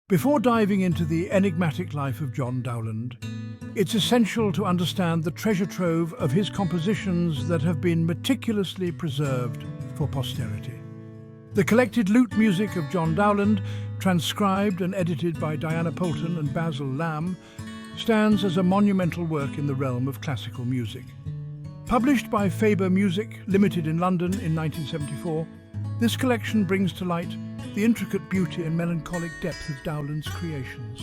Before diving into the enigmatic life of John Dowland, it's essential to understand the treasure trove of his compositions that have been meticulously preserved for posterity. The collected lute music of John Dowland, transcribed and edited by Diana Poulton and Basil Lamb, stands as a monumental work in the realm of classical music. Published by Faber Music Limited in London in 1974, this collection brings to light the intricate beauty and melancholic depth of Dowland's creations.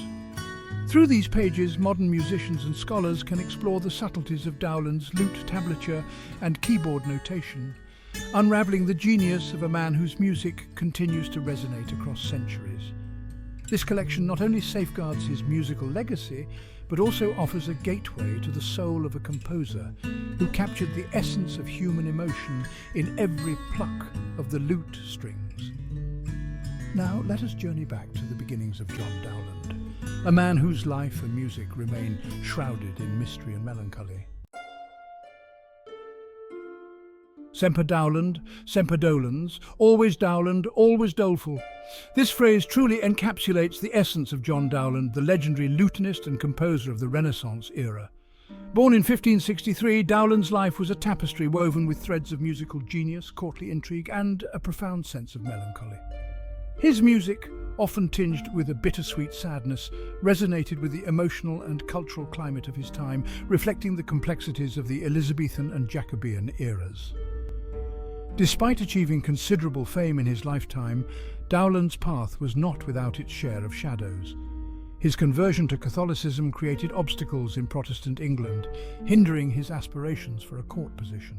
Through these pages, modern musicians and scholars can explore the subtleties of Dowland's lute tablature and keyboard notation, unraveling the genius of a man whose music continues to resonate across centuries. This collection not only safeguards his musical legacy, but also offers a gateway to the soul of a composer who captured the essence of human emotion in every pluck of the lute strings. Now let us journey back to the beginnings of John Dowland, a man whose life and music remain shrouded in mystery and melancholy. Semper Dowland, semper dolens, always Dowland, always doleful. This phrase truly encapsulates the essence of John Dowland, the legendary lutenist and composer of the Renaissance era. Born in 1563, Dowland's life was a tapestry woven with threads of musical genius, courtly intrigue, and a profound sense of melancholy. His music, often tinged with a bittersweet sadness, resonated with the emotional and cultural climate of his time, reflecting the complexities of the Elizabethan and Jacobean eras. Despite achieving considerable fame in his lifetime, Dowland's path was not without its share of shadows. His conversion to Catholicism created obstacles in Protestant England, hindering his aspirations for a court position.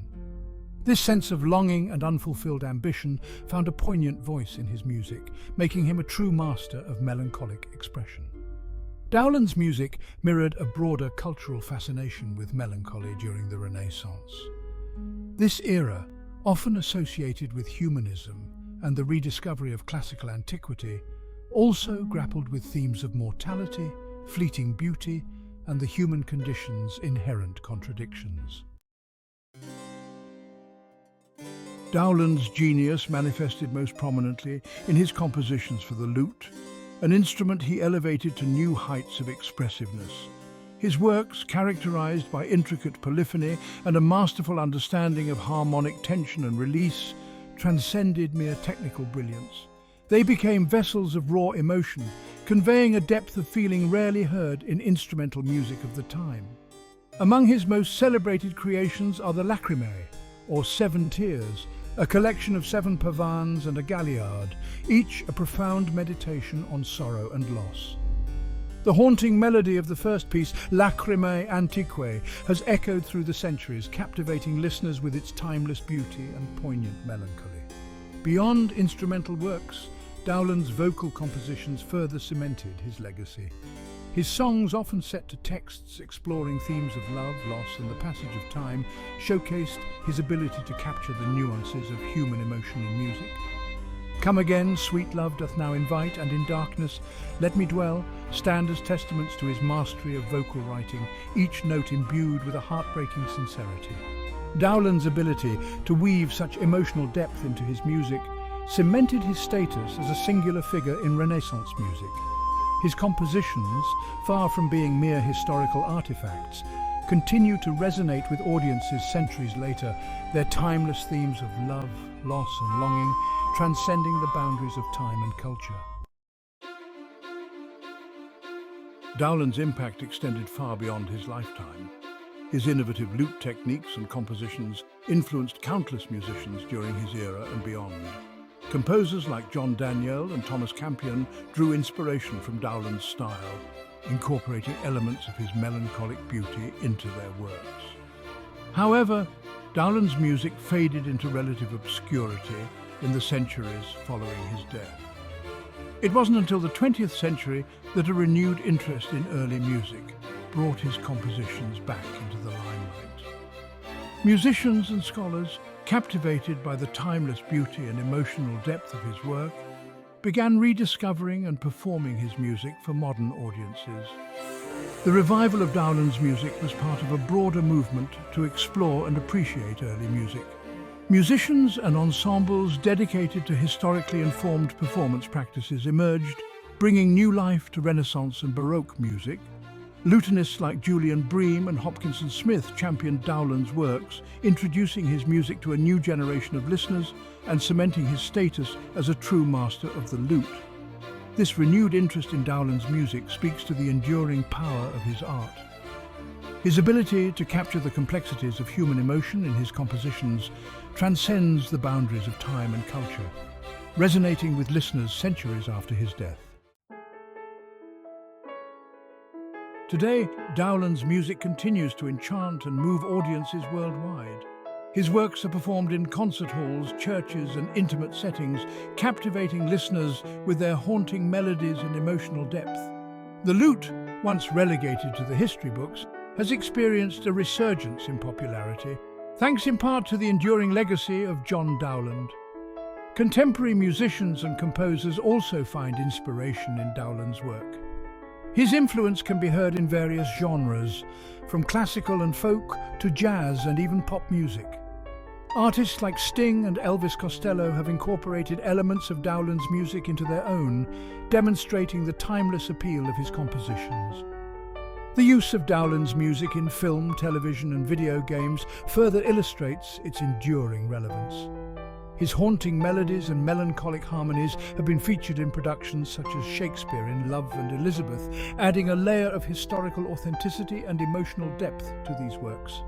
This sense of longing and unfulfilled ambition found a poignant voice in his music, making him a true master of melancholic expression. Dowland's music mirrored a broader cultural fascination with melancholy during the Renaissance. This era, often associated with humanism and the rediscovery of classical antiquity, also grappled with themes of mortality, fleeting beauty, and the human condition's inherent contradictions. Dowland's genius manifested most prominently in his compositions for the lute, an instrument he elevated to new heights of expressiveness. His works, characterized by intricate polyphony and a masterful understanding of harmonic tension and release, transcended mere technical brilliance. They became vessels of raw emotion, conveying a depth of feeling rarely heard in instrumental music of the time. Among his most celebrated creations are the Lacrimae, or 7 Tears, a collection of 7 pavans and a galliard, each a profound meditation on sorrow and loss. The haunting melody of the first piece, Lacrimae Antiquae, has echoed through the centuries, captivating listeners with its timeless beauty and poignant melancholy. Beyond instrumental works, Dowland's vocal compositions further cemented his legacy. His songs, often set to texts exploring themes of love, loss, and the passage of time, showcased his ability to capture the nuances of human emotion in music. Come Again, Sweet Love Doth Now Invite, and In Darkness, Let Me Dwell, stand as testaments to his mastery of vocal writing, each note imbued with a heartbreaking sincerity. Dowland's ability to weave such emotional depth into his music cemented his status as a singular figure in Renaissance music. His compositions, far from being mere historical artifacts, continue to resonate with audiences centuries later, their timeless themes of love, loss, and longing, transcending the boundaries of time and culture. Dowland's impact extended far beyond his lifetime. His innovative lute techniques and compositions influenced countless musicians during his era and beyond. Composers like John Daniel and Thomas Campion drew inspiration from Dowland's style, incorporating elements of his melancholic beauty into their works. However, Dowland's music faded into relative obscurity in the centuries following his death. It wasn't until the 20th century that a renewed interest in early music brought his compositions back into the limelight. Musicians and scholars, captivated by the timeless beauty and emotional depth of his work, began rediscovering and performing his music for modern audiences. The revival of Dowland's music was part of a broader movement to explore and appreciate early music. Musicians and ensembles dedicated to historically informed performance practices emerged, bringing new life to Renaissance and Baroque music. Lutenists like Julian Bream and Hopkinson Smith championed Dowland's works, introducing his music to a new generation of listeners and cementing his status as a true master of the lute. This renewed interest in Dowland's music speaks to the enduring power of his art. His ability to capture the complexities of human emotion in his compositions transcends the boundaries of time and culture, resonating with listeners centuries after his death. Today, Dowland's music continues to enchant and move audiences worldwide. His works are performed in concert halls, churches, and intimate settings, captivating listeners with their haunting melodies and emotional depth. The lute, once relegated to the history books, has experienced a resurgence in popularity, thanks in part to the enduring legacy of John Dowland. Contemporary musicians and composers also find inspiration in Dowland's work. His influence can be heard in various genres, from classical and folk to jazz and even pop music. Artists like Sting and Elvis Costello have incorporated elements of Dowland's music into their own, demonstrating the timeless appeal of his compositions. The use of Dowland's music in film, television, and video games further illustrates its enduring relevance. His haunting melodies and melancholic harmonies have been featured in productions such as Shakespeare in Love and Elizabeth, adding a layer of historical authenticity and emotional depth to these works.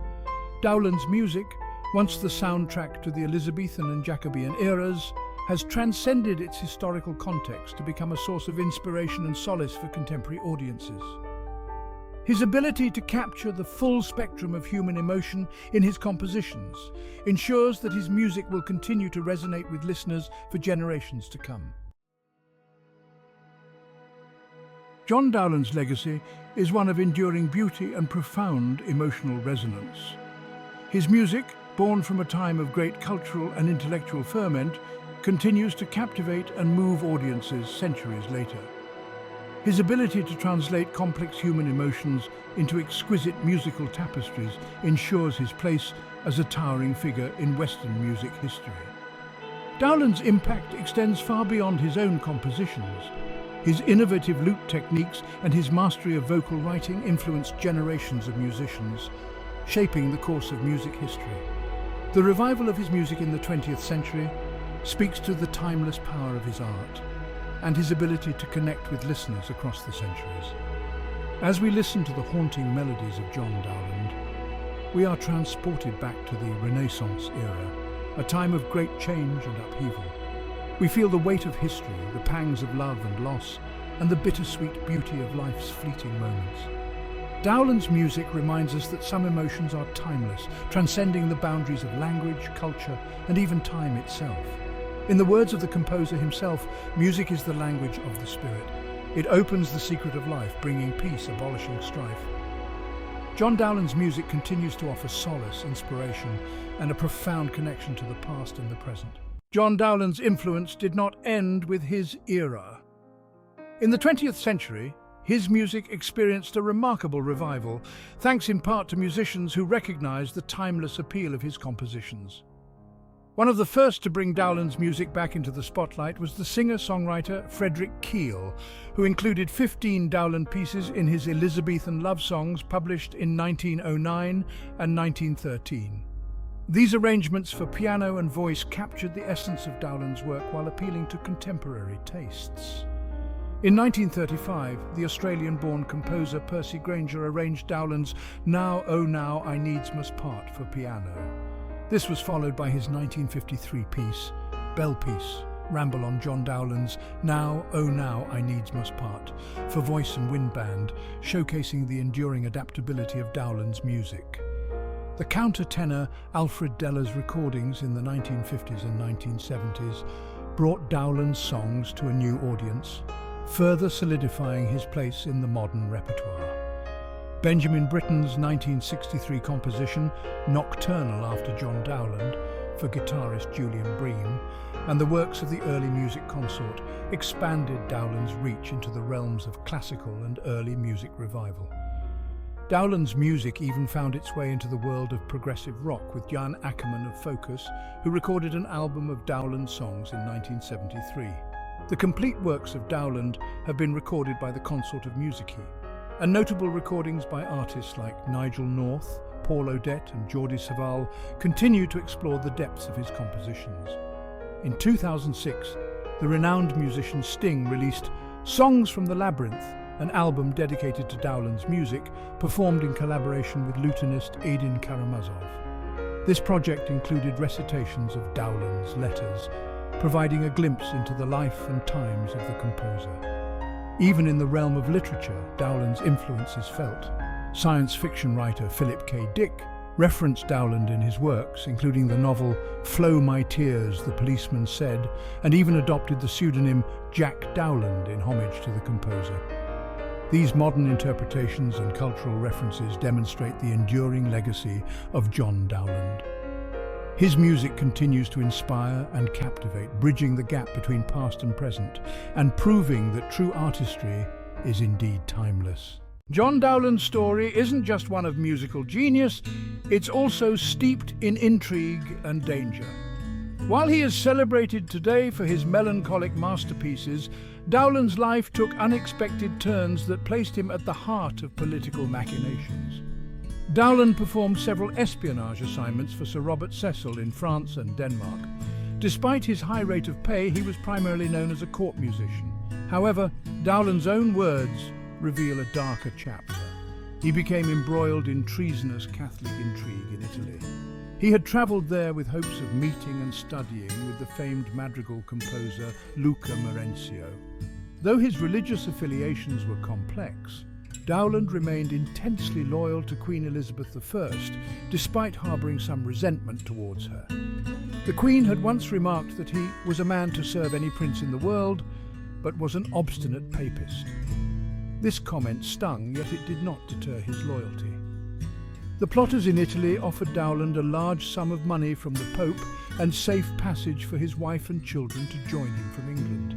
Dowland's music, once the soundtrack to the Elizabethan and Jacobean eras, has transcended its historical context to become a source of inspiration and solace for contemporary audiences. His ability to capture the full spectrum of human emotion in his compositions ensures that his music will continue to resonate with listeners for generations to come. John Dowland's legacy is one of enduring beauty and profound emotional resonance. His music, born from a time of great cultural and intellectual ferment, continues to captivate and move audiences centuries later. His ability to translate complex human emotions into exquisite musical tapestries ensures his place as a towering figure in Western music history. Dowland's impact extends far beyond his own compositions. His innovative lute techniques and his mastery of vocal writing influenced generations of musicians, shaping the course of music history. The revival of his music in the 20th century speaks to the timeless power of his art and his ability to connect with listeners across the centuries. As we listen to the haunting melodies of John Dowland, we are transported back to the Renaissance era, a time of great change and upheaval. We feel the weight of history, the pangs of love and loss, and the bittersweet beauty of life's fleeting moments. Dowland's music reminds us that some emotions are timeless, transcending the boundaries of language, culture, and even time itself. In the words of the composer himself, music is the language of the spirit. It opens the secret of life, bringing peace, abolishing strife. John Dowland's music continues to offer solace, inspiration, and a profound connection to the past and the present. John Dowland's influence did not end with his era. In the 20th century, his music experienced a remarkable revival, thanks in part to musicians who recognized the timeless appeal of his compositions. One of the first to bring Dowland's music back into the spotlight was the singer-songwriter Frederick Keel, who included 15 Dowland pieces in his Elizabethan love songs published in 1909 and 1913. These arrangements for piano and voice captured the essence of Dowland's work while appealing to contemporary tastes. In 1935, the Australian-born composer Percy Grainger arranged Dowland's Now, Oh Now, I Needs Must Part for piano. This was followed by his 1953 piece, Bell Piece, Ramble on John Dowland's Now, Oh Now, I Needs Must Part, for voice and wind band, showcasing the enduring adaptability of Dowland's music. The countertenor Alfred Deller's recordings in the 1950s and 1970s brought Dowland's songs to a new audience, further solidifying his place in the modern repertoire. Benjamin Britten's 1963 composition, Nocturnal after John Dowland, for guitarist Julian Bream, and the works of the early music consort expanded Dowland's reach into the realms of classical and early music revival. Dowland's music even found its way into the world of progressive rock with Jan Akkerman of Focus, who recorded an album of Dowland songs in 1973. The complete works of Dowland have been recorded by the Consort of Musici, and notable recordings by artists like Nigel North, Paul Odette and Jordi Savall continue to explore the depths of his compositions. In 2006, the renowned musician Sting released Songs from the Labyrinth, an album dedicated to Dowland's music, performed in collaboration with lutenist Aidin Karamazov. This project included recitations of Dowland's letters, providing a glimpse into the life and times of the composer. Even in the realm of literature, Dowland's influence is felt. Science fiction writer Philip K. Dick referenced Dowland in his works, including the novel Flow My Tears, the Policeman Said, and even adopted the pseudonym Jack Dowland in homage to the composer. These modern interpretations and cultural references demonstrate the enduring legacy of John Dowland. His music continues to inspire and captivate, bridging the gap between past and present, and proving that true artistry is indeed timeless. John Dowland's story isn't just one of musical genius, it's also steeped in intrigue and danger. While he is celebrated today for his melancholic masterpieces, Dowland's life took unexpected turns that placed him at the heart of political machinations. Dowland performed several espionage assignments for Sir Robert Cecil in France and Denmark. Despite his high rate of pay, he was primarily known as a court musician. However, Dowland's own words reveal a darker chapter. He became embroiled in treasonous Catholic intrigue in Italy. He had travelled there with hopes of meeting and studying with the famed madrigal composer Luca Marenzio. Though his religious affiliations were complex, Dowland remained intensely loyal to Queen Elizabeth I, despite harbouring some resentment towards her. The Queen had once remarked that he was a man to serve any prince in the world, but was an obstinate papist. This comment stung, yet it did not deter his loyalty. The plotters in Italy offered Dowland a large sum of money from the Pope and safe passage for his wife and children to join him from England.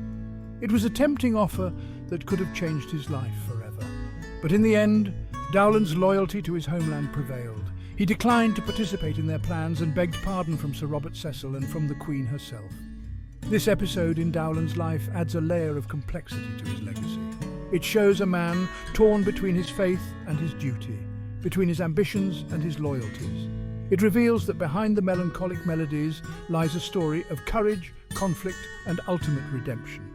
It was a tempting offer that could have changed his life forever. But in the end, Dowland's loyalty to his homeland prevailed. He declined to participate in their plans and begged pardon from Sir Robert Cecil and from the Queen herself. This episode in Dowland's life adds a layer of complexity to his legacy. It shows a man torn between his faith and his duty, between his ambitions and his loyalties. It reveals that behind the melancholic melodies lies a story of courage, conflict, and ultimate redemption.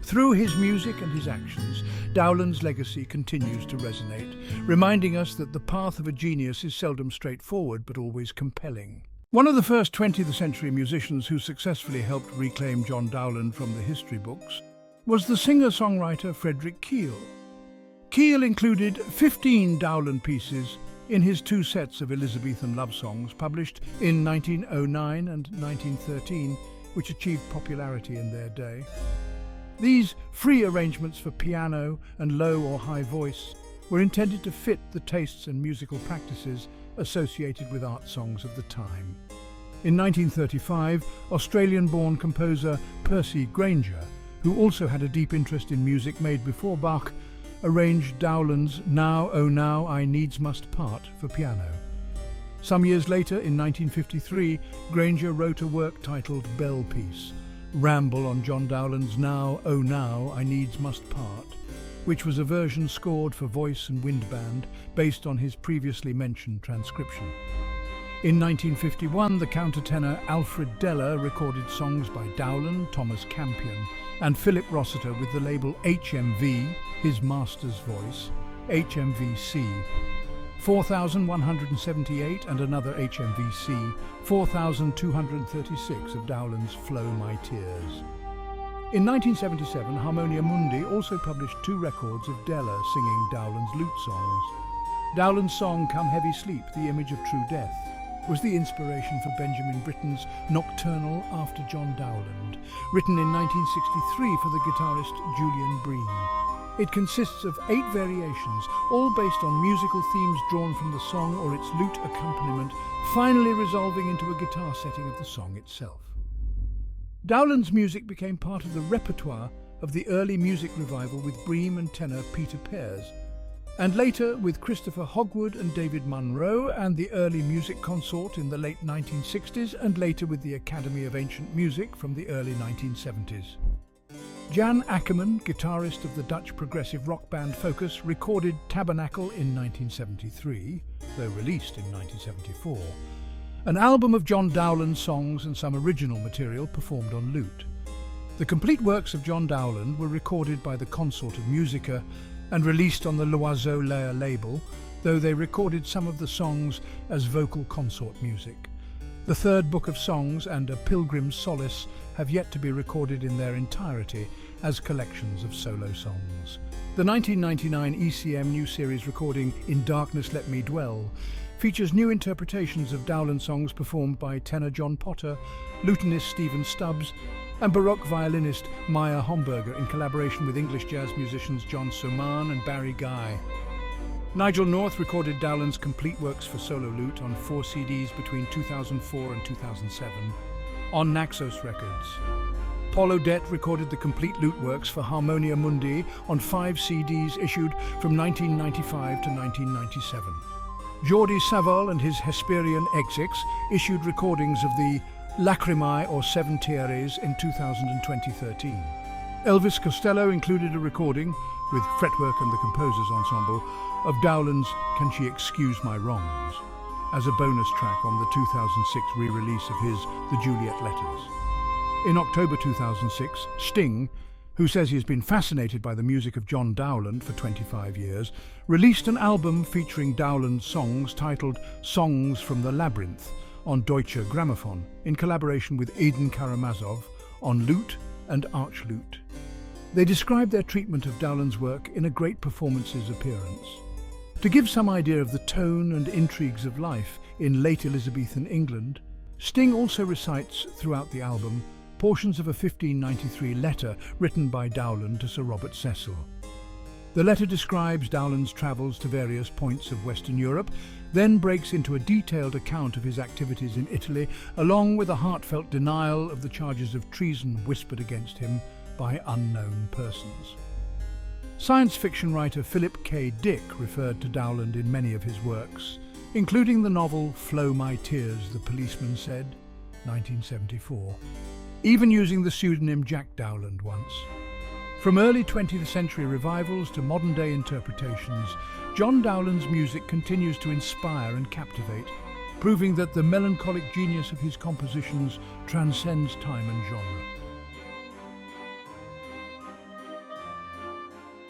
Through his music and his actions, Dowland's legacy continues to resonate, reminding us that the path of a genius is seldom straightforward but always compelling. One of the first 20th century musicians who successfully helped reclaim John Dowland from the history books was the singer-songwriter Frederick Keel. Keel included 15 Dowland pieces in his two sets of Elizabethan love songs published in 1909 and 1913, which achieved popularity in their day. These free arrangements for piano and low or high voice were intended to fit the tastes and musical practices associated with art songs of the time. In 1935, Australian-born composer Percy Grainger, who also had a deep interest in music made before Bach, arranged Dowland's Now, Oh Now, I Needs Must Part for piano. Some years later, in 1953, Grainger wrote a work titled Bell Piece, Ramble on John Dowland's Now, Oh Now, I Needs Must Part, which was a version scored for voice and wind band based on his previously mentioned transcription. In 1951, the countertenor Alfred Deller recorded songs by Dowland, Thomas Campion, and Philip Rossiter with the label HMV, his master's voice, HMVC, 4178 and another HMVC, 4236 of Dowland's Flow My Tears. In 1977, Harmonia Mundi also published 2 records of Deller singing Dowland's lute songs. Dowland's song Come Heavy Sleep, the Image of True Death, was the inspiration for Benjamin Britten's Nocturnal After John Dowland, written in 1963 for the guitarist Julian Bream. It consists of 8 variations, all based on musical themes drawn from the song or its lute accompaniment, finally resolving into a guitar setting of the song itself. Dowland's music became part of the repertoire of the early music revival with Bream and tenor Peter Pears, and later with Christopher Hogwood and David Munro and the early music consort in the late 1960s, and later with the Academy of Ancient Music from the early 1970s. Jan Akkerman, guitarist of the Dutch progressive rock band Focus, recorded Tabernacle in 1973, though released in 1974, an album of John Dowland songs and some original material performed on lute. The complete works of John Dowland were recorded by the Consort of Musica and released on the L'Oiseau Lair label, though they recorded some of the songs as vocal consort music. The Third Book of Songs and A Pilgrim's Solace have yet to be recorded in their entirety as collections of solo songs. The 1999 ECM New Series recording In Darkness Let Me Dwell features new interpretations of Dowland songs performed by tenor John Potter, lutenist Stephen Stubbs, and Baroque violinist Maya Homburger in collaboration with English jazz musicians John Soman and Barry Guy. Nigel North recorded Dowland's complete works for solo lute on 4 CDs between 2004 and 2007 on Naxos Records. Paul Odette recorded the complete lute works for Harmonia Mundi on 5 CDs issued from 1995 to 1997. Jordi Savall and his Hesperian Exix issued recordings of the Lacrimae or Seven Tierres in 2000 and 2013. Elvis Costello included a recording, with Fretwork and the Composers Ensemble, of Dowland's Can She Excuse My Wrongs, as a bonus track on the 2006 re-release of his The Juliet Letters. In October 2006, Sting, who says he has been fascinated by the music of John Dowland for 25 years, released an album featuring Dowland's songs titled Songs from the Labyrinth on Deutsche Grammophon, in collaboration with Eden Karamazov on lute and archlute. They describe their treatment of Dowland's work in A Great Performances appearance. To give some idea of the tone and intrigues of life in late Elizabethan England, Sting also recites throughout the album portions of a 1593 letter written by Dowland to Sir Robert Cecil. The letter describes Dowland's travels to various points of Western Europe, then breaks into a detailed account of his activities in Italy, along with a heartfelt denial of the charges of treason whispered against him by unknown persons. Science fiction writer Philip K. Dick referred to Dowland in many of his works, including the novel Flow My Tears, the Policeman Said, 1974, even using the pseudonym Jack Dowland once. From early 20th century revivals to modern-day interpretations, John Dowland's music continues to inspire and captivate, proving that the melancholic genius of his compositions transcends time and genre.